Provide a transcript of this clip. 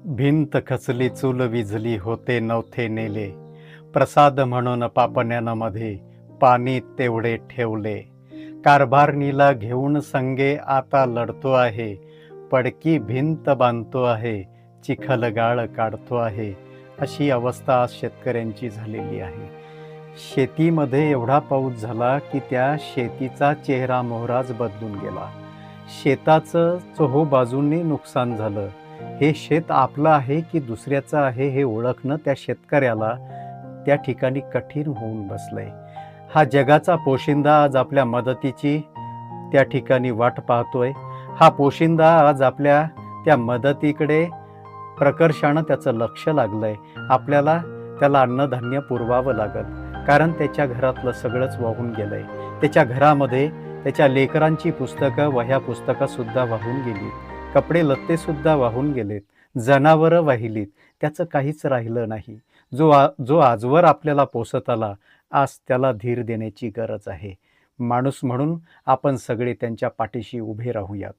भिंत खचली चूल विझली होते नवथे नेले, प्रसाद म्हणून पापण्यानं मध्ये पाणी तेवढे ठेवले. कारभारणीला घेऊन संगे आता लढतो आहे, पडकी भिंत बांधतो आहे, चिखलगाळ काढतो आहे. अशी अवस्था आज शेतकऱ्यांची झालेली आहे. शेतीमध्ये एवढा पाऊस झाला की त्या शेतीचा चेहरा मोहराच बदलून गेला. शेताचं चोहोबाजूंनी नुकसान झालं. हे शेत आपलं आहे की दुसऱ्याचं आहे हे ओळखणं त्या शेतकऱ्याला त्या ठिकाणी कठीण होऊन बसलंय. हा जगाचा पोशिंदा आज आपल्या मदतीची त्या ठिकाणी वाट पाहतोय. हा पोशिंदा आज आपल्या त्या मदतीकडे प्रकर्षानं त्याचं लक्ष लागलंय. आपल्याला त्याला अन्नधान्य पुरवावं लागल, कारण त्याच्या घरातलं सगळंच वाहून गेलंय. त्याच्या घरामध्ये त्याच्या लेकरांची पुस्तकं, वह्या पुस्तकं सुद्धा वाहून गेली. कपडे लत्ते सुद्धा वाहून गेलेत. जनावरं वाहिलीत. त्याचं काहीच राहिलं नाही. जो आजवर आपल्याला पोसत आला, आज त्याला धीर देण्याची गरज आहे. माणूस म्हणून आपण सगळे त्यांच्या पाठीशी उभे राहूयात.